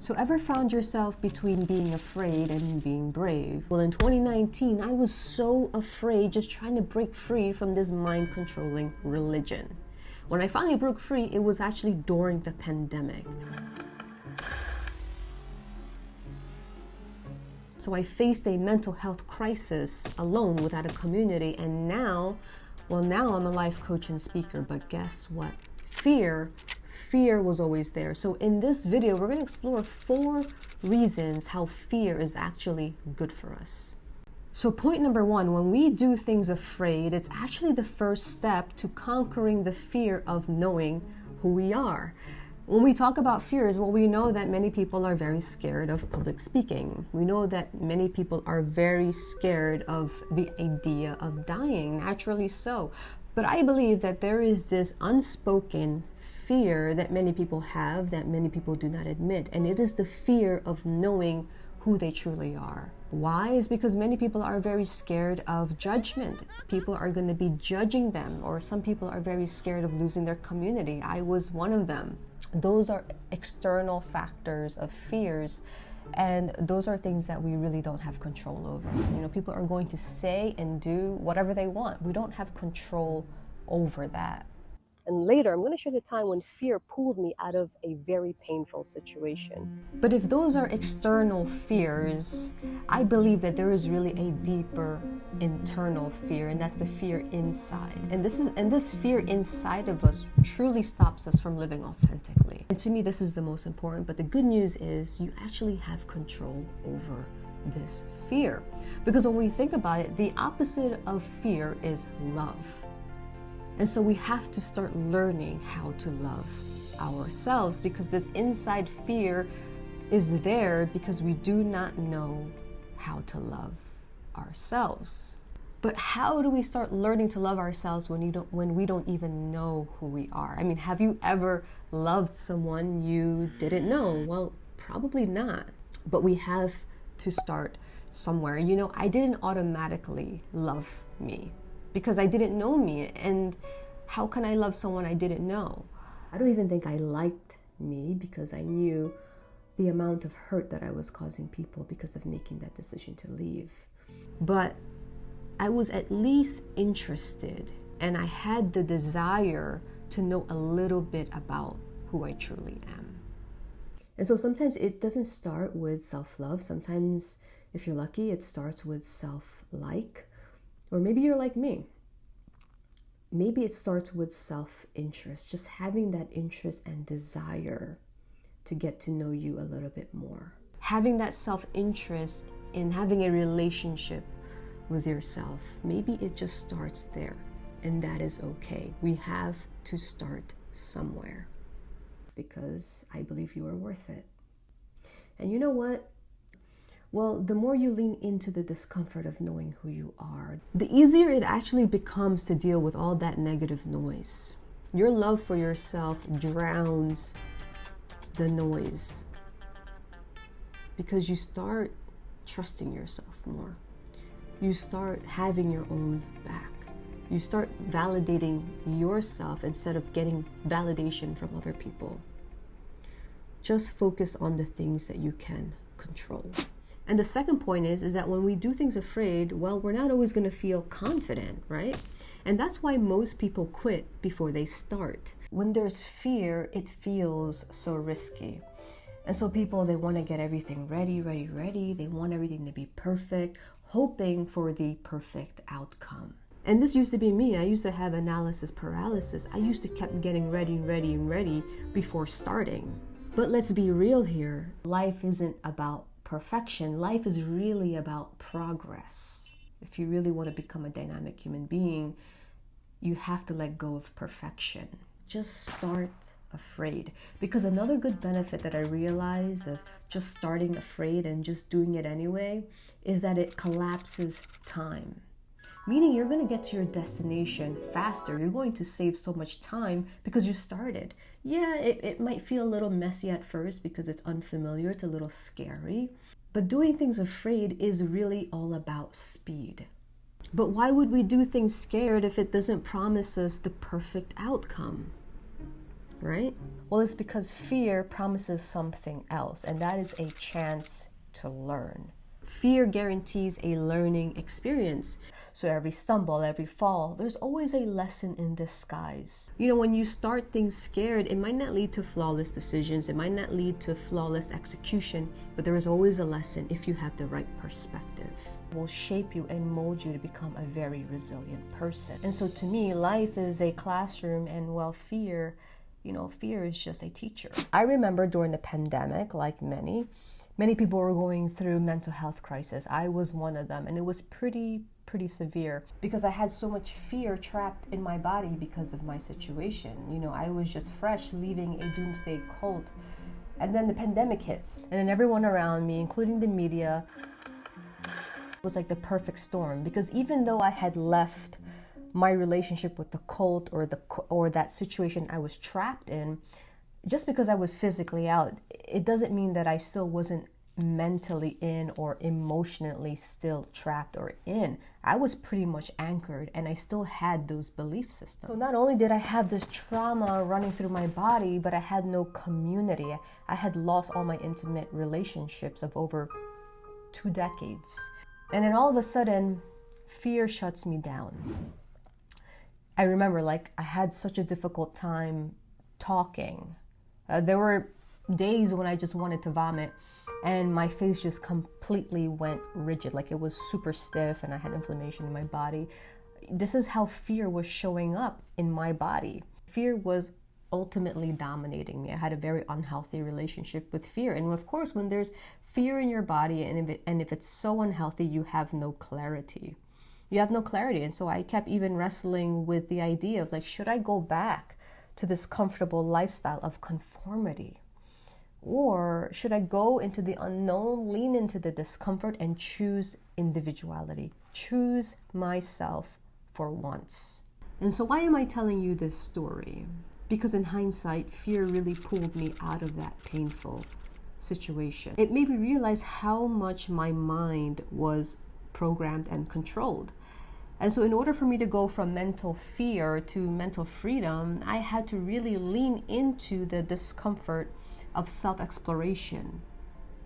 So ever found yourself between being afraid and being brave? Well, in 2019, I was so afraid, just trying to break free from this mind-controlling religion. When I finally broke free, it was actually during the pandemic. So I faced a mental health crisis alone without a community, and now I'm a life coach and speaker, but guess what? Fear was always there. So in this video, we're going to explore 4 reasons how fear is actually good for us. So point number 1, when we do things afraid, it's actually the first step to conquering the fear of knowing who we are. When we talk about fears, well, we know that many people are very scared of public speaking. We know that many people are very scared of the idea of dying, naturally so. But I believe that there is this unspoken fear that many people have that many people do not admit, and it is the fear of knowing who they truly are. Why? Is because many people are very scared of judgment. People are going to be judging them, or some people are very scared of losing their community. I was one of them. Those are external factors of fears, and those are things that we really don't have control over. You know, people are going to say and do whatever they want. We don't have control over that. And later, I'm going to share the time when fear pulled me out of a very painful situation. But if those are external fears, I believe that there is really a deeper internal fear, and that's the fear inside. And this fear inside of us truly stops us from living authentically. And to me, this is the most important. But the good news is you actually have control over this fear. Because when we think about it, the opposite of fear is love. And so we have to start learning how to love ourselves, because this inside fear is there because we do not know how to love ourselves. But how do we start learning to love ourselves when we don't even know who we are? I mean, have you ever loved someone you didn't know? Well, probably not. But we have to start somewhere. You know, I didn't automatically love me, because I didn't know me. And how can I love someone I didn't know? I don't even think I liked me, because I knew the amount of hurt that I was causing people because of making that decision to leave. But I was at least interested, and I had the desire to know a little bit about who I truly am. And so sometimes it doesn't start with self-love. Sometimes, if you're lucky, it starts with self-like. Or maybe you're like me. Maybe it starts with self-interest, just having that interest and desire to get to know you a little bit more. Having that self-interest in having a relationship with yourself, maybe it just starts there, and that is okay. We have to start somewhere, because I believe you are worth it. And you know what? Well, the more you lean into the discomfort of knowing who you are, the easier it actually becomes to deal with all that negative noise. Your love for yourself drowns the noise, because you start trusting yourself more. You start having your own back. You start validating yourself instead of getting validation from other people. Just focus on the things that you can control. And the second point is that when we do things afraid, well, we're not always going to feel confident, right? And that's why most people quit before they start. When there's fear, it feels so risky. And so people, they want to get everything ready. They want everything to be perfect, hoping for the perfect outcome. And this used to be me. I used to have analysis paralysis. I used to keep getting ready before starting. But let's be real here. Life isn't about perfection. Life is really about progress. If you really want to become a dynamic human being, you have to let go of perfection. Just start afraid. Because another good benefit that I realize of just starting afraid and just doing it anyway is that it collapses time. Meaning you're going to get to your destination faster. You're going to save so much time because you started. Yeah, it might feel a little messy at first because it's unfamiliar, it's a little scary. But doing things afraid is really all about speed. But why would we do things scared if it doesn't promise us the perfect outcome? right? Well, it's because fear promises something else, and that is a chance to learn. Fear guarantees a learning experience. So every stumble, every fall, there's always a lesson in disguise. You know, when you start things scared, it might not lead to flawless decisions. It might not lead to flawless execution, but there is always a lesson if you have the right perspective. It will shape you and mold you to become a very resilient person. And so to me, life is a classroom, and well, fear is just a teacher. I remember during the pandemic, like many people were going through mental health crisis. I was one of them, and it was pretty severe because I had so much fear trapped in my body because of my situation. You know, I was just fresh leaving a doomsday cult, and then the pandemic hits, and then everyone around me, including the media, was like the perfect storm, because even though I had left my relationship with the cult or that situation I was trapped in, just because I was physically out, it doesn't mean that I still wasn't mentally in or emotionally still trapped or in. I was pretty much anchored, and I still had those belief systems. So not only did I have this trauma running through my body, but I had no community. I had lost all my intimate relationships of over 2 decades. And then all of a sudden, fear shuts me down. I remember, like, I had such a difficult time talking. There were days when I just wanted to vomit, and my face just completely went rigid. Like, it was super stiff, and I had inflammation in my body. This is how fear was showing up in my body. Fear was ultimately dominating me. I had a very unhealthy relationship with fear. And of course, when there's fear in your body, and if it's so unhealthy, you have no clarity. And so I kept even wrestling with the idea of, like, should I go back to this comfortable lifestyle of conformity? Or should I go into the unknown, lean into the discomfort, and choose individuality, choose myself for once? And so why am I telling you this story? Because in hindsight, fear really pulled me out of that painful situation. It made me realize how much my mind was programmed and controlled. And so in order for me to go from mental fear to mental freedom, I had to really lean into the discomfort of self-exploration,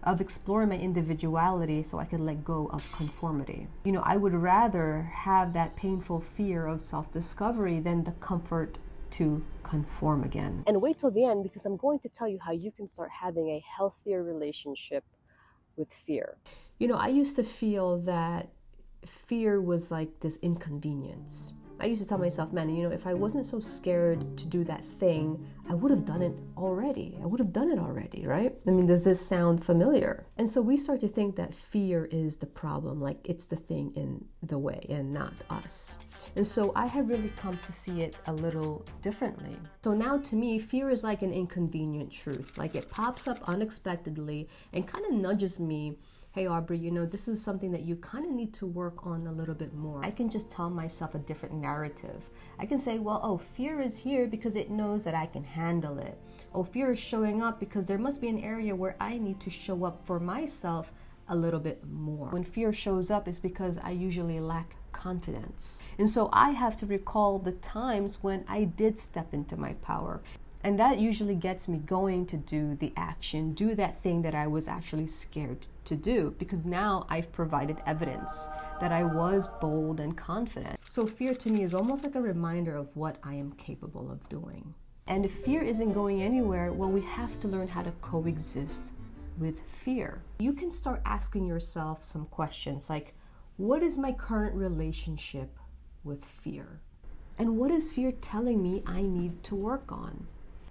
of exploring my individuality so I could let go of conformity. You know, I would rather have that painful fear of self-discovery than the comfort to conform again. And wait till the end, because I'm going to tell you how you can start having a healthier relationship with fear. You know, I used to feel that fear was like this inconvenience. I used to tell myself, man, you know, if I wasn't so scared to do that thing, I would have done it already. Right? I mean, does this sound familiar? And so we start to think that fear is the problem, like it's the thing in the way and not us. And so I have really come to see it a little differently. So now to me, fear is like an inconvenient truth. Like, it pops up unexpectedly and kind of nudges me, hey, Aubrey, you know, this is something that you kind of need to work on a little bit more. I can just tell myself a different narrative. I can say, well, oh, fear is here because it knows that I can handle it. Oh, fear is showing up because there must be an area where I need to show up for myself a little bit more. When fear shows up, it's because I usually lack confidence. And so I have to recall the times when I did step into my power. And that usually gets me going to do the action, do that thing that I was actually scared to do, because now I've provided evidence that I was bold and confident. So fear to me is almost like a reminder of what I am capable of doing. And if fear isn't going anywhere, well, we have to learn how to coexist with fear. You can start asking yourself some questions like, what is my current relationship with fear? And what is fear telling me I need to work on?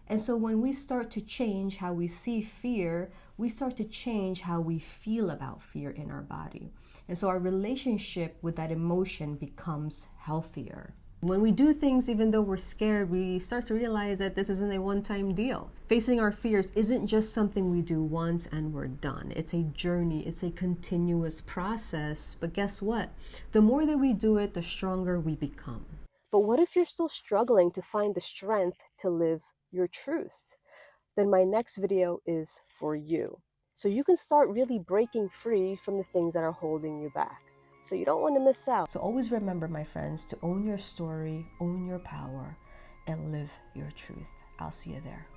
And so when we start to change how we see fear, we start to change how we feel about fear in our body. And so our relationship with that emotion becomes healthier. When we do things even though we're scared, we start to realize that this isn't a one-time deal. Facing our fears isn't just something we do once and we're done. It's a journey. It's a continuous process. But guess what? The more that we do it, the stronger we become. But what if you're still struggling to find the strength to live your truth? Then my next video is for you. So you can start really breaking free from the things that are holding you back. So you don't want to miss out. So always remember, my friends, to own your story, own your power, and live your truth. I'll see you there.